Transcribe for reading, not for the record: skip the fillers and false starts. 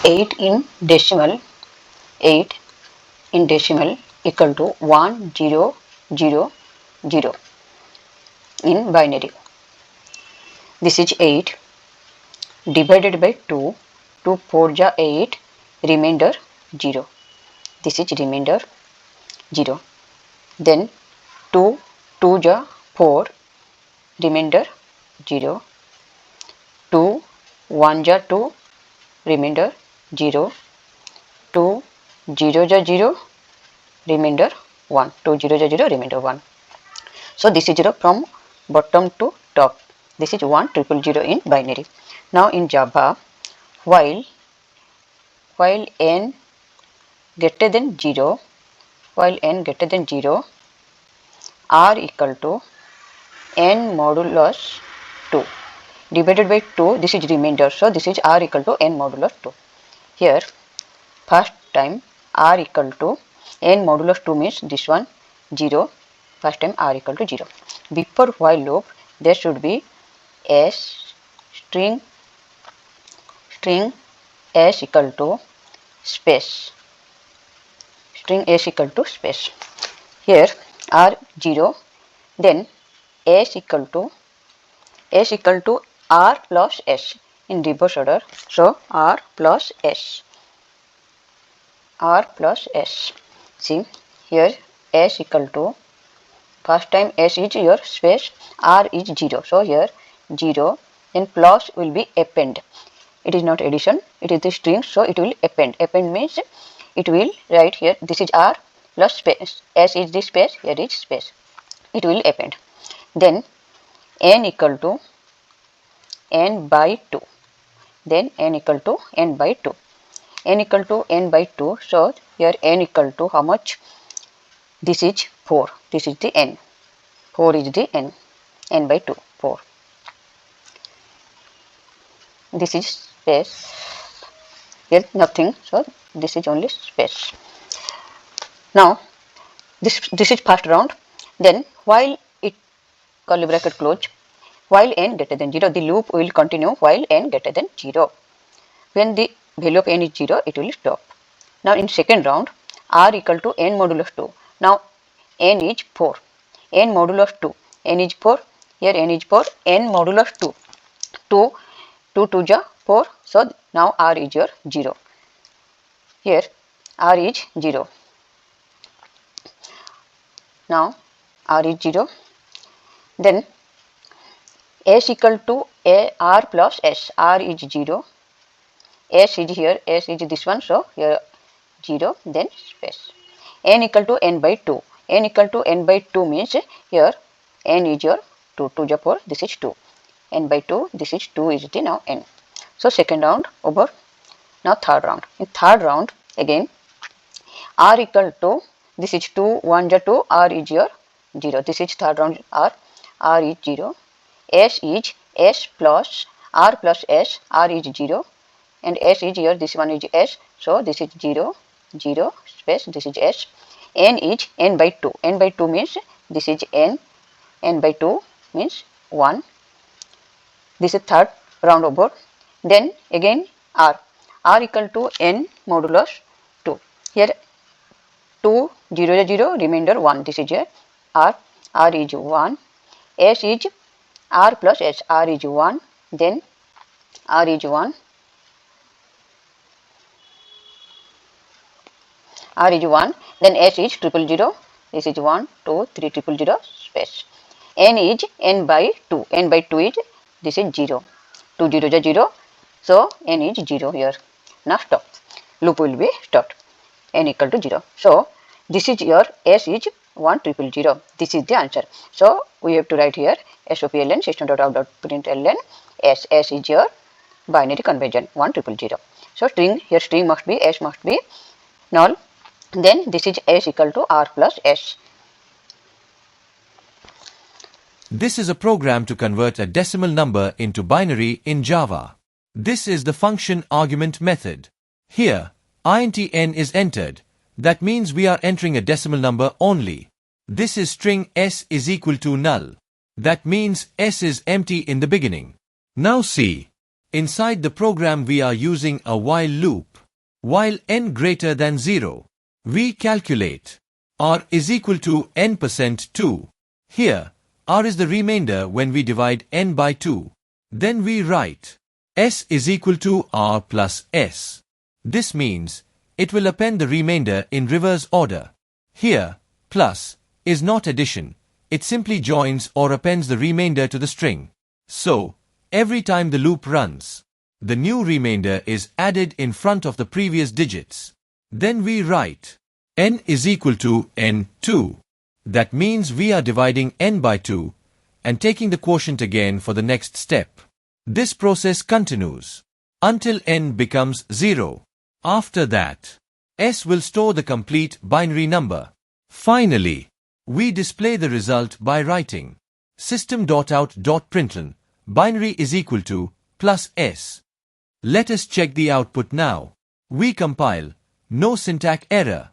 8 in decimal 8 in decimal equal to 1000 in binary. This is 8 divided by 2. 2 4 ja 8, remainder 0. This is remainder 0. Then 2 2 ja 4, remainder 0. 2 1 ja 2, remainder 0. 2 0 ja 0, remainder 1. 2 0 ja 0, remainder 1. So this is 0 from bottom to top. This is 1000 in binary. Now in Java, while n greater than 0, r equal to n modulus 2 divided by 2. This is remainder, so this is r equal to n modulus 2. Here first time r equal to n modulus 2 means this one 0. First time r equal to 0. Before while loop there should be s string s equal to space, string s equal to space. Here r 0, then s equal to r plus s in reverse order. So r plus s. See here s equal to, first time s is your space, r is 0. So here 0, then plus will be append. It is not addition, it is the string, so it will append. Append means it will write here, this is r plus space, s is the space, here is space. It will append. Then n equal to n by 2. Then n equal to n by 2. N equal to n by 2. So here n equal to how much? This is 4. This is the n. 4 is the n. N by 2. 4. This is space. Here nothing. So this is only space. Now this is first round. Then while it curly bracket close, while n greater than 0, the loop will continue while n greater than 0. When the value of n is 0, it will stop. Now in second round, r equal to n modulus 2. Now n is 4. N modulus 2. N is 4. Here n is 4. N modulus 2. 2 2 ja 4. So now r is your 0. Here r is 0. Now r is 0. Then s equal to r plus s. R is 0. S is here. S is this one. So here 0. Then space. N equal to n by 2. N equal to n by 2 means here n is your 2. 2 ja 4. This is 2. N by 2. This is 2 is the now n. So second round over. Now third round. In third round again r equal to, this is 2 1 ja 2, r is your 0. This is third round r is 0. S is s plus r plus s. R is 0 and s is here. This one is s. So this is 0 0 space. This is s. N is n by 2. N by 2 means this is n. N by 2 means 1. This is third round over. Then again r equal to n modulus 2. Here 2 0 0, remainder 1. This is here r is 1. S is r plus s. R is 1. Then r is 1. R is 1. Then s is 000. This is 1 2 3 000 space. N is n by 2. N by 2 is, this is 0. 2 0 ja 0. So n is 0 here. Now stop. Loop will be stopped. N equal to 0. So this is your s is 1000. This is the answer. So we have to write here SOPLN system.out.println s. S is your binary conversion 1000. So string, here string must be, s must be null. Then this is s equal to r plus s. This is a program to convert a decimal number into binary in Java. This is the function argument method. Here, int n is entered. That means we are entering a decimal number only. This is string s is equal to null. That means s is empty in the beginning. Now see. Inside the program we are using a while loop. While n greater than 0, we calculate r is equal to n% 2. Here, r is the remainder when we divide n by 2. Then we write s is equal to r plus s. This means it will append the remainder in reverse order. Here, plus is not addition. It simply joins or appends the remainder to the string. So, every time the loop runs, the new remainder is added in front of the previous digits. Then we write n is equal to n2. That means we are dividing n by 2 and taking the quotient again for the next step. This process continues until n becomes 0. After that, s will store the complete binary number. Finally, we display the result by writing system.out.println binary is equal to plus s. Let us check the output now. We compile, no syntax error.